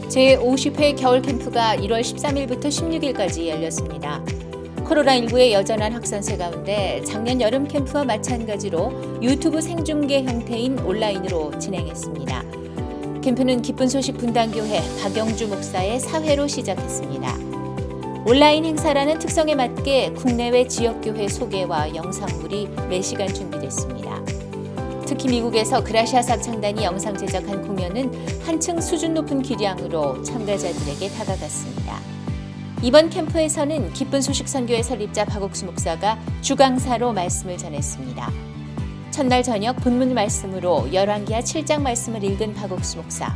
제50회 겨울 캠프가 1월 13일부터 16일까지 열렸습니다. 코로나19의 여전한 확산세 가운데 작년 여름 캠프와 마찬가지로 유튜브 생중계 형태인 온라인으로 진행했습니다. 캠프는 기쁜 소식 분당교회 박영주 목사의 사회로 시작했습니다. 온라인 행사라는 특성에 맞게 국내외 지역교회 소개와 영상물이 매시간 준비됐습니다. 특히 미국에서 그라시아사 창단이 영상 제작한 공연은 한층 수준 높은 기량으로 참가자들에게 다가갔습니다. 이번 캠프에서는 기쁜 소식 선교회 설립자 박옥수 목사가 주강사로 말씀을 전했습니다. 첫날 저녁 본문 말씀으로 열왕기하 7장 말씀을 읽은 박옥수 목사.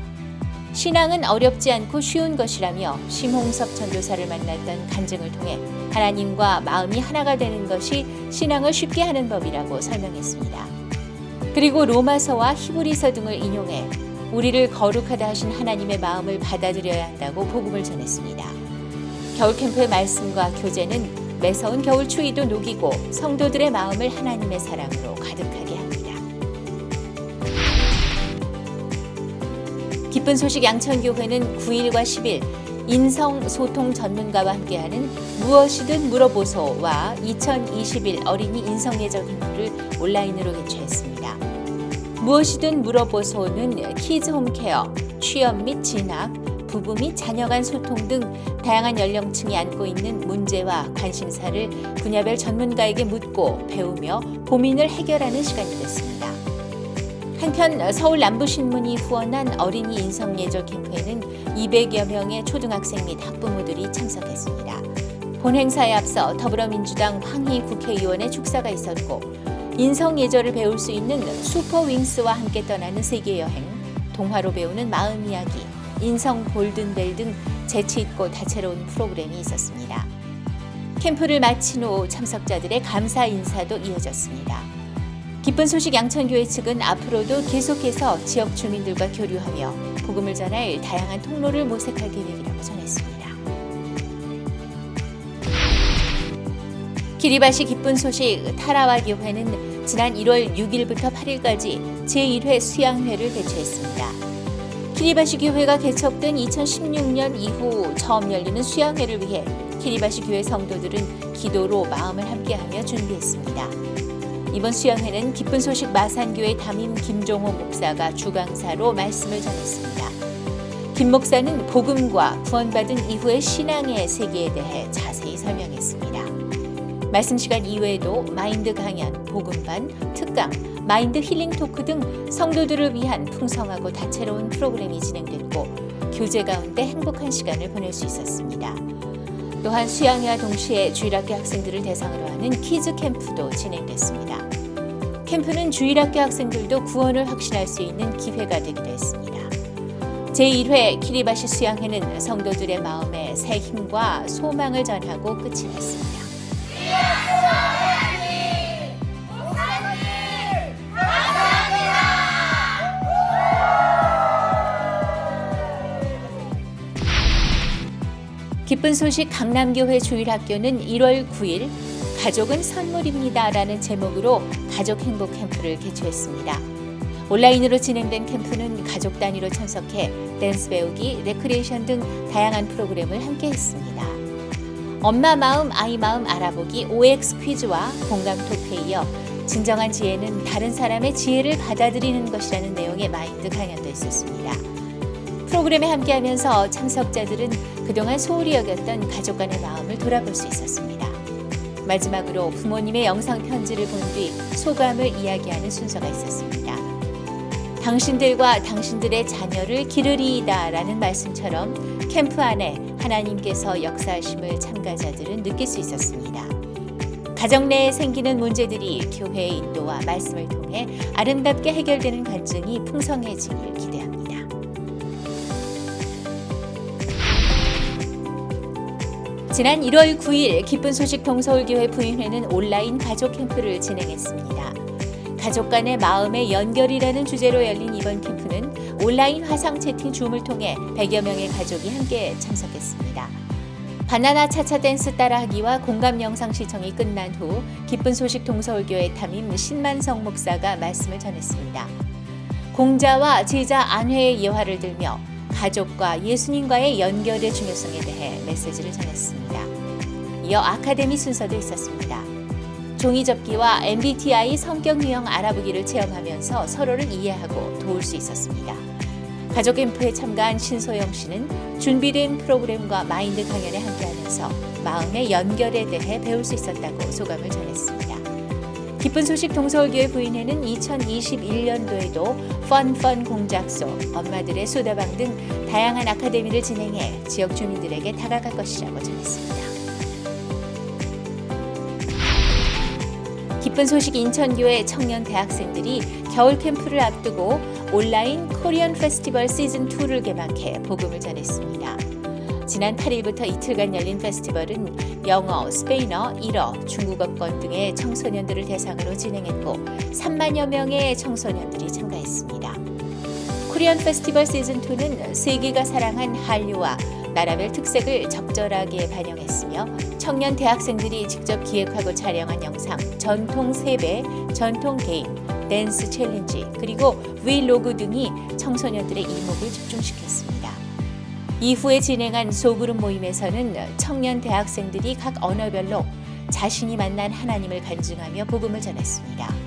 신앙은 어렵지 않고 쉬운 것이라며 심홍섭 전도사를 만났던 간증을 통해 하나님과 마음이 하나가 되는 것이 신앙을 쉽게 하는 법이라고 설명했습니다. 그리고 로마서와 히브리서 등을 인용해 우리를 거룩하다 하신 하나님의 마음을 받아들여야 한다고 복음을 전했습니다. 겨울 캠프의 말씀과 교제는 매서운 겨울 추위도 녹이고 성도들의 마음을 하나님의 사랑으로 가득하게 합니다. 기쁜 소식 양천교회는 9일과 10일 인성소통 전문가와 함께하는 무엇이든 물어보소와 2021 어린이 인성예절 캠프를 온라인으로 개최했습니다. 무엇이든 물어보소는 키즈 홈케어, 취업 및 진학, 부부 및 자녀 간 소통 등 다양한 연령층이 안고 있는 문제와 관심사를 분야별 전문가에게 묻고 배우며 고민을 해결하는 시간이 됐습니다. 한편 서울 남부신문이 후원한 어린이 인성예절 캠프에는 200여 명의 초등학생 및 학부모들이 참석했습니다. 본 행사에 앞서 더불어민주당 황희 국회의원의 축사가 있었고 인성예절을 배울 수 있는 슈퍼윙스와 함께 떠나는 세계여행, 동화로 배우는 마음 이야기, 인성 골든벨 등 재치있고 다채로운 프로그램이 있었습니다. 캠프를 마친 후 참석자들의 감사 인사도 이어졌습니다. 기쁜 소식 양천교회 측은 앞으로도 계속해서 지역 주민들과 교류하며 복음을 전할 다양한 통로를 모색할 계획이라고 전했습니다. 기리바시 기쁜 소식 타라와 교회는 지난 1월 6일부터 8일까지 제1회 수양회를 개최했습니다. 키리바시 교회가 개척된 2016년 이후 처음 열리는 수양회를 위해 키리바시 교회 성도들은 기도로 마음을 함께하며 준비했습니다. 이번 수양회는 기쁜 소식 마산교회 담임 김종호 목사가 주강사로 말씀을 전했습니다. 김 목사는 복음과 구원받은 이후의 신앙의 세계에 대해 자세히 설명했습니다. 말씀 시간 이외에도 마인드 강연, 복음반, 특강, 마인드 힐링 토크 등 성도들을 위한 풍성하고 다채로운 프로그램이 진행됐고 교제 가운데 행복한 시간을 보낼 수 있었습니다. 또한 수양회와 동시에 주일학교 학생들을 대상으로 하는 키즈 캠프도 진행됐습니다. 캠프는 주일학교 학생들도 구원을 확신할 수 있는 기회가 되기도 했습니다. 제1회 키리바시 수양회는 성도들의 마음에 새 힘과 소망을 전하고 끝이 났습니다. 기쁜 소식 강남교회 주일학교는 1월 9일 가족은 선물입니다 라는 제목으로 가족 행복 캠프를 개최했습니다. 온라인으로 진행된 캠프는 가족 단위로 참석해 댄스 배우기, 레크리에이션 등 다양한 프로그램을 함께 했습니다. 엄마 마음, 아이 마음 알아보기 OX 퀴즈와 공감 토크에 이어 진정한 지혜는 다른 사람의 지혜를 받아들이는 것이라는 내용의 마인드 강연도 있었습니다. 프로그램에 함께하면서 참석자들은 그동안 소홀히 여겼던 가족 간의 마음을 돌아볼 수 있었습니다. 마지막으로 부모님의 영상 편지를 본 뒤 소감을 이야기하는 순서가 있었습니다. 당신들과 당신들의 자녀를 기르리이다 라는 말씀처럼 캠프 안에 하나님께서 역사하심을 참가자들은 느낄 수 있었습니다. 가정 내에 생기는 문제들이 교회의 인도와 말씀을 통해 아름답게 해결되는 간증이 풍성해지길 기대합니다. 지난 1월 9일 기쁜 소식 동서울교회 부임회는 온라인 가족 캠프를 진행했습니다. 가족 간의 마음의 연결이라는 주제로 열린 이번 캠프는 온라인 화상 채팅 줌을 통해 100여 명의 가족이 함께 참석했습니다. 바나나 차차 댄스 따라하기와 공감 영상 시청이 끝난 후 기쁜 소식 동서울교회 담임 신만성 목사가 말씀을 전했습니다. 공자와 제자 안회의 예화를 들며 가족과 예수님과의 연결의 중요성에 대해 메시지를 전했습니다. 이어 아카데미 순서도 있었습니다. 종이접기와 MBTI 성격 유형 알아보기를 체험하면서 서로를 이해하고 도울 수 있었습니다. 가족 캠프에 참가한 신소영 씨는 준비된 프로그램과 마인드 강연에 함께하면서 마음의 연결에 대해 배울 수 있었다고 소감을 전했습니다. 기쁜 소식 동서울교회 부인회는 2021년도에도 펀펀 공작소, 엄마들의 소다방 등 다양한 아카데미를 진행해 지역 주민들에게 다가갈 것이라고 전했습니다. 기쁜 소식 인천교회 청년 대학생들이 겨울 캠프를 앞두고 온라인 코리안 페스티벌 시즌2를 개막해 복음을 전했습니다. 지난 8일부터 이틀간 열린 페스티벌은 영어, 스페인어, 일어, 중국어권 등의 청소년들을 대상으로 진행했고 3만여 명의 청소년들이 참가했습니다. 코리안 페스티벌 시즌2는 세계가 사랑한 한류와 나라별 특색을 적절하게 반영했으며 청년 대학생들이 직접 기획하고 촬영한 영상, 전통 세배, 전통 게임, 댄스 챌린지, 그리고 브이로그 등이 청소년들의 이목을 집중시켰습니다. 이후에 진행한 소그룹 모임에서는 청년 대학생들이 각 언어별로 자신이 만난 하나님을 간증하며 복음을 전했습니다.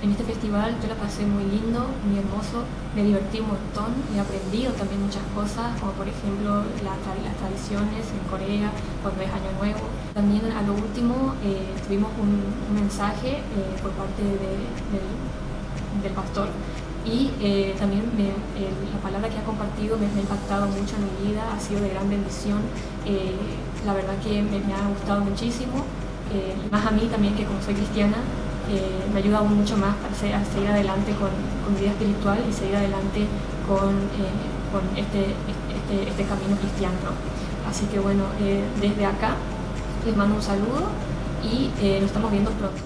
En este festival yo la pasé muy lindo, muy hermoso, me divertí un montón, he aprendido también muchas cosas, como por ejemplo las tradiciones en Corea, cuando es Año Nuevo. También a lo último tuvimos un mensaje por parte del pastor y también la palabra que ha compartido me ha impactado mucho en mi vida, ha sido de gran bendición, la verdad que me ha gustado muchísimo, más a mí también que como soy cristiana, me ayuda aún mucho más para seguir adelante con mi vida espiritual y seguir adelante con este camino cristiano, ¿no? Así que bueno, desde acá les mando un saludo y nos estamos viendo pronto.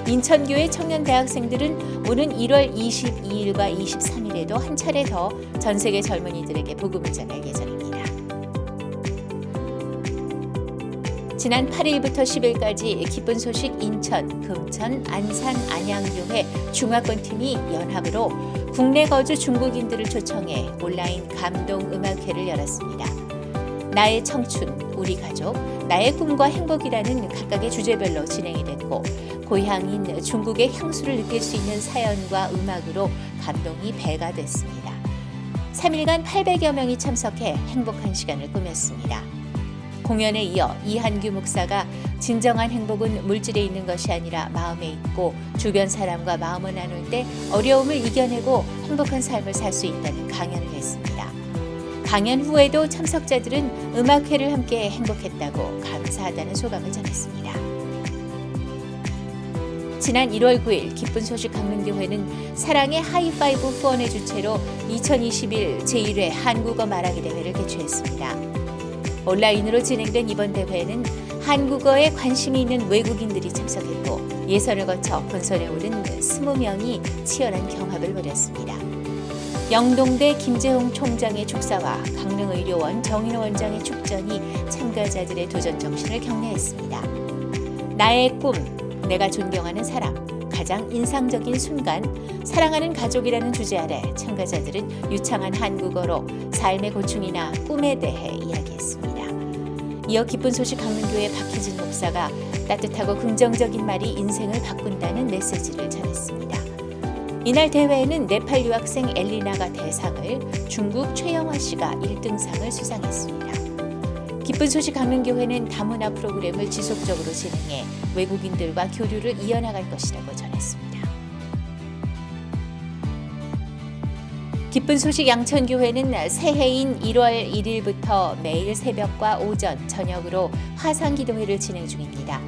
인천교회 청년 대학생들은 오는 1월 22일과 23일에도 한 차례 더 전 세계 젊은이들에게 복음을 전할 예정입니다. 지난 8일부터 10일까지 기쁜 소식 인천, 금천, 안산, 안양교회 중화권팀이 연합으로 국내 거주 중국인들을 초청해 온라인 감동 음악회를 열었습니다. 나의 청춘, 우리 가족, 나의 꿈과 행복이라는 각각의 주제별로 진행이 됐고 고향인 중국의 향수를 느낄 수 있는 사연과 음악으로 감동이 배가 됐습니다. 3일간 800여 명이 참석해 행복한 시간을 꾸몄습니다. 공연에 이어 이한규 목사가 진정한 행복은 물질에 있는 것이 아니라 마음에 있고 주변 사람과 마음을 나눌 때 어려움을 이겨내고 행복한 삶을 살 수 있다는 강연을 했습니다. 강연 후에도 참석자들은 음악회를 함께 행복했다고 감사하다는 소감을 전했습니다. 지난 1월 9일 기쁜 소식 강릉교회는 사랑의 하이파이브 후원의 주체로 2021 제1회 한국어 말하기 대회를 개최했습니다. 온라인으로 진행된 이번 대회에는 한국어에 관심이 있는 외국인들이 참석했고 예선을 거쳐 본선에 오른 20명이 치열한 경합을 벌였습니다. 영동대 김재홍 총장의 축사와 강릉의료원 정인호 원장의 축전이 참가자들의 도전 정신을 격려했습니다. 나의 꿈, 내가 존경하는 사람, 가장 인상적인 순간, 사랑하는 가족이라는 주제 아래 참가자들은 유창한 한국어로 삶의 고충이나 꿈에 대해 이야기했습니다. 이어 기쁜 소식 강릉교회 박희진 목사가 따뜻하고 긍정적인 말이 인생을 바꾼다는 메시지를 전했습니다. 이날 대회에는 네팔 유학생 엘리나가 대상을, 중국 최영화 씨가 1등상을 수상했습니다. 기쁜 소식 강릉교회는 다문화 프로그램을 지속적으로 진행해 외국인들과 교류를 이어나갈 것이라고 전했습니다. 기쁜 소식 양천교회는 새해인 1월 1일부터 매일 새벽과 오전, 저녁으로 화상 기도회를 진행 중입니다.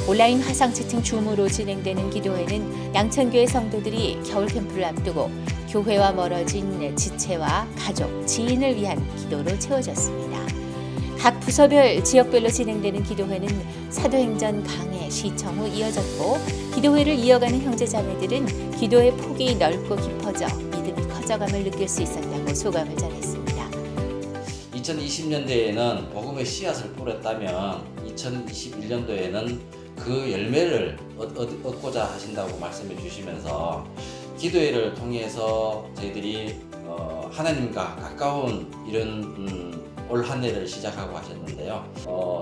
온라인 화상 채팅 줌으로 진행되는 기도회는 양천교회 성도들이 겨울 캠프를 앞두고 교회와 멀어진 지체와 가족, 지인을 위한 기도로 채워졌습니다. 각 부서별, 지역별로 진행되는 기도회는 사도행전 강해, 시청 후 이어졌고 기도회를 이어가는 형제자매들은 기도의 폭이 넓고 깊어져 믿음이 커져감을 느낄 수 있었다고 소감을 전했습니다. 2020년도에는 복음의 씨앗을 뿌렸다면 2021년도에는 그 열매를 얻고자 하신다고 말씀해 주시면서 기도회를 통해서 저희들이 하나님과 가까운 이런 올 한 해를 시작하고 하셨는데요.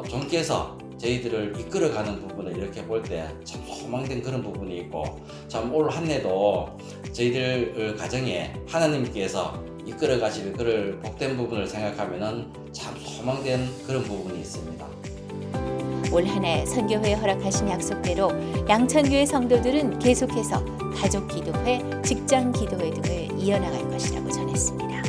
종께서 저희들을 이끌어가는 부분을 이렇게 볼 때 참 소망된 그런 부분이 있고, 참 올 한 해도 저희들 가정에 하나님께서 이끌어 가실 그를 복된 부분을 생각하면은 참 소망된 그런 부분이 있습니다. 올 한 해 선교회에 허락하신 약속대로 양천교회 성도들은 계속해서 가족 기도회, 직장 기도회 등을 이어나갈 것이라고 전했습니다.